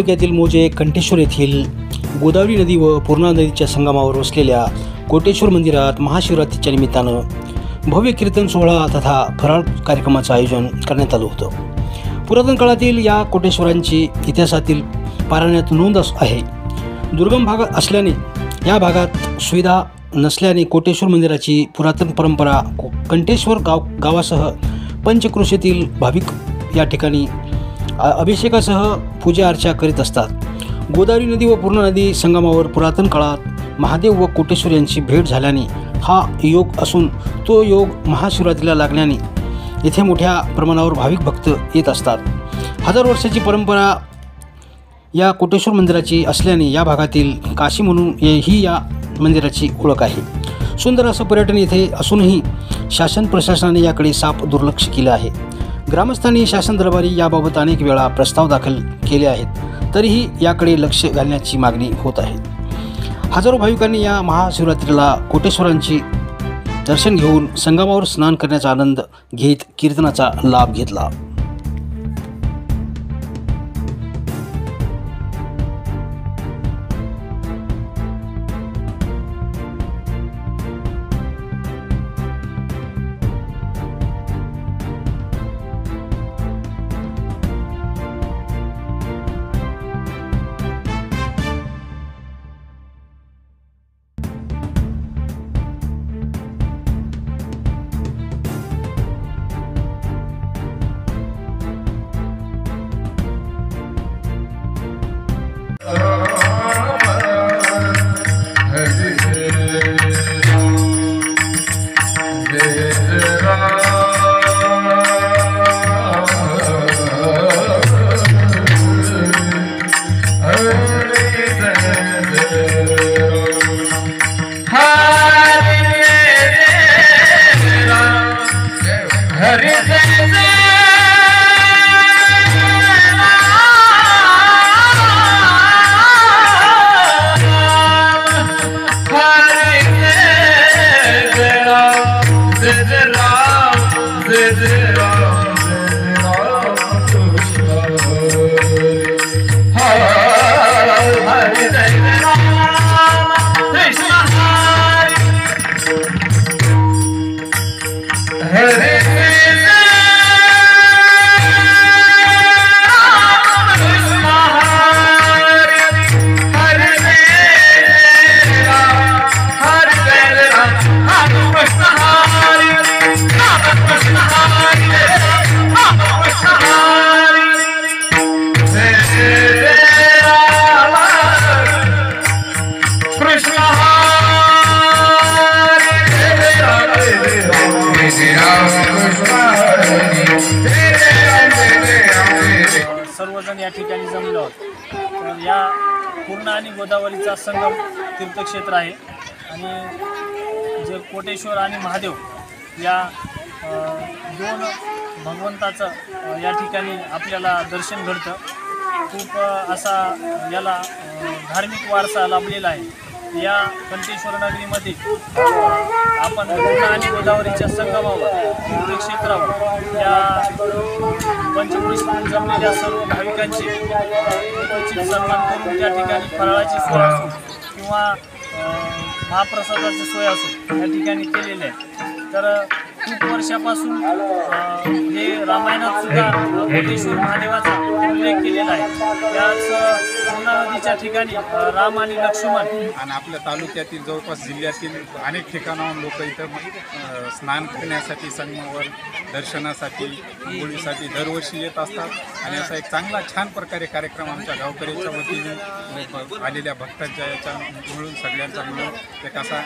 तालुक्यातील मोजे कंठेश्वर येथील गोदावरी नदी व पूर्णा नदीच्या संगमावर वसलेल्या कोटेश्वर मंदिरात महाशिवरात्रीच्या निमित्तानं भव्य कीर्तन सोहळा तथा फराळ कार्यक्रमाचं आयोजन करण्यात आलं होतं। पुरातन काळातील या कोटेश्वरांची इतिहासातील पारायणात नोंद आहे। दुर्गम भाग असल्याने या भागात सुविधा नसल्याने कोटेश्वर मंदिराची पुरातन परंपरा कंठेश्वर गावासह पंचक्रोशीतील भाविक या ठिकाणी अभिषेकासह पूजा अर्चा करीत असतात। गोदावरी नदी व पूर्णा नदी संगमावर पुरातन काळात महादेव व कोटेश्वर यांची भेट झाल्याने हा योग असून तो योग महाशिवरात्रीला लागल्याने येथे मोठ्या प्रमाणावर भाविक भक्त येत असतात। हजार वर्षाची परंपरा या कोटेश्वर मंदिराची असल्याने या भागातील काशी म्हणून ही या मंदिराची ओळख आहे। सुंदर असं पर्यटन येथे असूनही शासन प्रशासनाने याकडे साफ दुर्लक्ष केले आहे। ग्रामस्थांनी शासन दरबारी याबाबत अनेक वेळा प्रस्ताव दाखल केले आहेत, तरीही याकडे लक्ष घालण्याची मागणी होत आहे। हजारो भाविकांनी या महाशिवरात्रीला कोटेश्वरांची दर्शन घेऊन संगमावर स्नान करण्याचा आनंद घेत कीर्तनाचा लाभ घेतला। सर्वजण या ठिकाणी जमलो आहोत। तर या पूर्णा आणि गोदावरीचा संगम तीर्थक्षेत्र आहे आणि जे कोटेश्वर आणि महादेव या दोन भगवंताचं या ठिकाणी आपल्याला दर्शन घडतं। खूप असा याला धार्मिक वारसा लाभलेला आहे। या कंठेश्वर नगरीमध्ये आपण पूर्णा आणि गोदावरीच्या संगमावर तीर्थक्षेत्रावर या पंचक्रोशीतून जमलेल्या सर्व भाविकांची उचित सन्मान करून त्या ठिकाणी फराळाची सोय असो किंवा महाप्रसादाची सोय असो या ठिकाणी केलेले आहे। तर खूप वर्षापासून हे रामायणात सुद्धा कोटेश्वर महादेवाचा उल्लेख केलेला आहे। याच पूर्णा नदीच्या ठिकाणी राम आणि लक्ष्मण आणि आपल्या तालुक्यातील जवळपास जिल्ह्यातील अनेक ठिकाणाहून लोक इथं स्नान करण्यासाठी संगमावर दर्शनासाठी आंघोळीसाठी दरवर्षी येत असतात आणि असा एक चांगला छान प्रकारे कार्यक्रम आमच्या गावकऱ्यांच्या वतीने आलेल्या भक्तांच्या याच्या मिळून सगळ्यांचा मिळून एक असा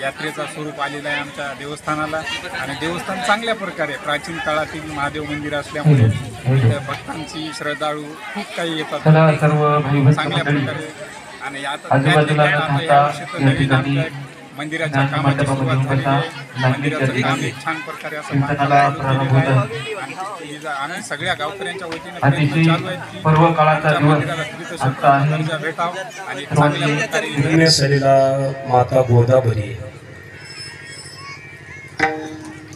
यात्रेचा स्वरूप आलेला आहे आमच्या देवस्थानाला। आणि देवस्थान चांगल्या प्रकारे प्राचीन काळातील महादेव मंदिर असल्यामुळे भक्तांची श्रद्धाळू खूप काही येतात चांगल्या प्रकारे। आणि आता मंदिराच्या कामाची सुरुवात झालेली आहे। मंदिराचं काम एक छान प्रकारे असं आणि आम्ही सगळ्या गावकऱ्यांच्या वतीने प्रयत्न चालू आहेत की मंदिराला तीर्थक्षेत्राचा दर्जा भेटावा आणि चांगल्या प्रकारे माता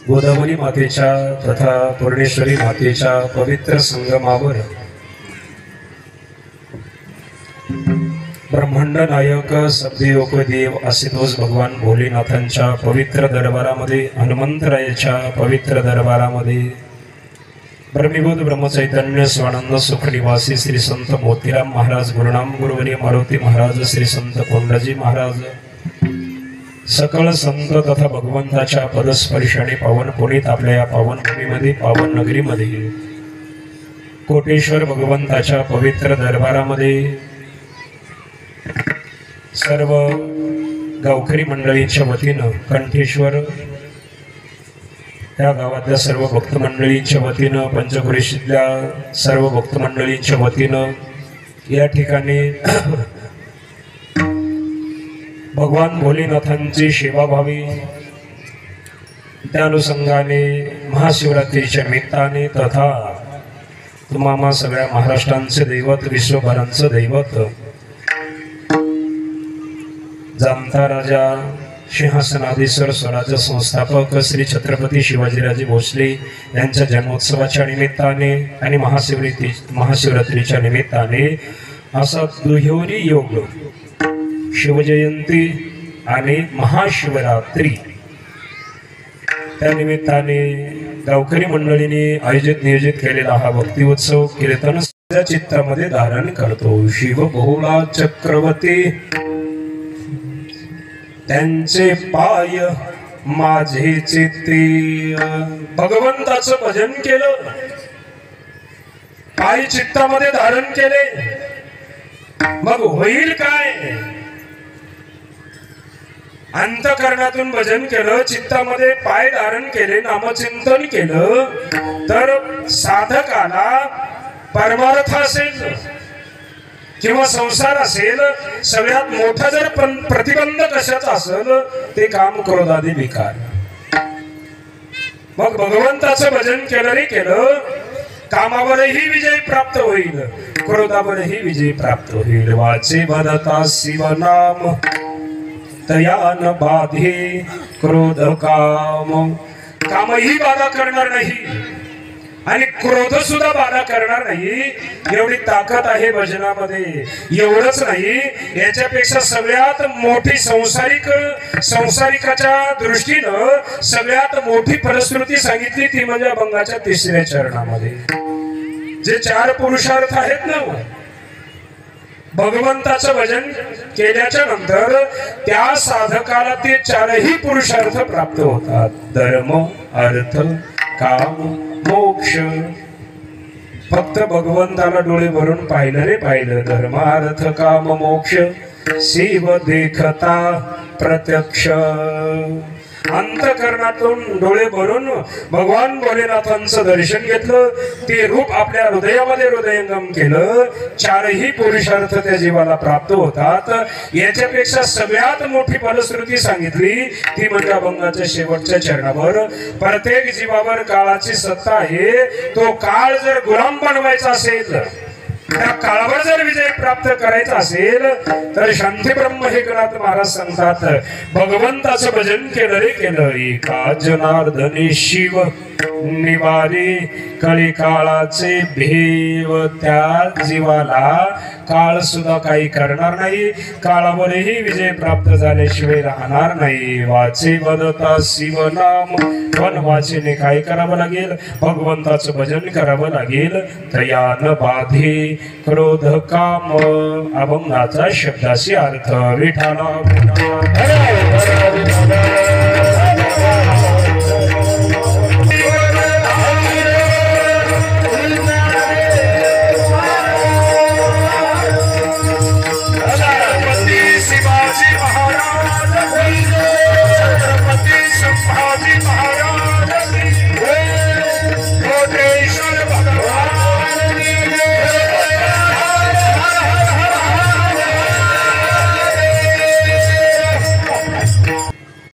गोदावरी मातेच्या तथा पूर्णेश्वरी मातेच्या पवित्र संगमावर ब्रह्मांड नायक सबदेव देव आशुतोष भगवान भोलेनाथांच्या पवित्र दरबारामध्ये, हनुमंतरायाच्या पवित्र दरबारामध्ये ब्रह्मीभूत ब्रह्मचैतन्य स्वानंद सुख निवासी श्री संत मोतीराम महाराज, गुरुनाम गुरुवर्य मारुती महाराज, श्री संत कोंडाजी महाराज, सकळ संत तथा भगवंताच्या पदस्पर्शाने पावन पुनीत आपल्या या पावन भूमीमध्ये, पावन नगरीमध्ये, कोटेश्वर भगवंताच्या पवित्र दरबारामध्ये सर्व गावकरी मंडळींच्या वतीनं, कंठेश्वर या गावातल्या सर्व भक्त मंडळींच्या वतीनं, पंचक्रोशीतल्या सर्व भक्त मंडळींच्या वतीनं या ठिकाणी भगवान भोलेनाथांची सेवा व्हावी, त्या अनुषंगाने महाशिवरात्रीच्या निमित्ताने तथा तुम्हा सगळ्या महाराष्ट्रांचे दैवत, विश्वभरांचं दैवत जामता राजा सिंहासनाधीश्वर स्वराज्य संस्थापक श्री छत्रपती शिवाजीराजे भोसले यांच्या जन्मोत्सवाच्या निमित्ताने आणि महाशिवरात्रीच्या निमित्ताने असा दुहेरी योग, शिवजयंती आणि महाशिवरात्री, त्या निमित्ताने गावकरी मंडळींनी नियोजित केलेला हा भक्ती उत्सव कीर्तन चित्तामध्ये धारण करतो. शिव बहुला चक्रवर्ती त्यांचे पाय माझे चित्ती. भगवंताचं भजन केलं, पाय चित्तामध्ये धारण केले, मग होईल काय? अंतकरणातून भजन केलं, चित्तामध्ये पाय धारण केले, नामचिंतन केलं, तर साधकाला परमार्थ असेल किंवा संसार असेल, सगळ्यात मोठा जर प्रतिबंध कशाचा असेल ते काम, क्रोधादी विकार. मग भगवंताचं भजन केलं रे केलं, कामावरही विजय प्राप्त होईल, क्रोधावरही विजय प्राप्त होईल. वाचे बदता शिवनाम तयान बाधे क्रोध काम. कामही बाधा करणार नाही आणि क्रोध सुद्धा बाधा करणार नाही, एवढी ताकद आहे भजनामध्ये. एवढंच नाही, याच्यापेक्षा सगळ्यात मोठी संसारिकाच्या दृष्टीनं सगळ्यात मोठी फलश्रुती सांगितली ती म्हणजे अभंगाच्या 3ऱ्या चरणामध्ये. जे 4 पुरुषार्थ आहेत ना, भगवंताचं भजन केल्याच्या नंतर त्या साधकाला ते 4ही पुरुषार्थ प्राप्त होतात. धर्म, अर्थ, काम, मोक्ष. फक्त भगवंताला डोळे भरून पाहिलं रे पाहिलं. धर्म, अर्थ, काम, मोक्ष शिव देखता प्रत्यक्ष. अंतकरणातून डोळे भरून भगवान भोलेनाथांचं दर्शन घेतलं, ते रूप आपल्या हृदयामध्ये हृदयंगम केलं, 4ही पुरुषार्थ त्या जीवाला प्राप्त होतात. याच्यापेक्षा सगळ्यात मोठी फलश्रुती सांगितली ती म्हणजे अभंगाच्या शेवटच्या चरणावर. प्रत्येक जीवावर काळाची सत्ता आहे. तो काळ जर गुलाम बनवायचा असेल, त्या काळावर जर विजय प्राप्त करायचा असेल तर शांती ब्रह्म हे गणात महाराज सांगतात, भगवंताचं भजन केलं रे केलं. एका जनार्दने शिव निवारे कळी काळाचे भेव. त्या जीवाला काळ सुद्धा काही करणार नाही, काळावरही विजय प्राप्त झाल्याशिवाय राहणार नाही. वाचे वदता शिवनाम. पण वाचेने काय करावं लागेल? भगवंताचं भजन करावं लागेल. तयान बाधे क्रोध काम. अभंगाचा शब्दाशी अर्थ विठाला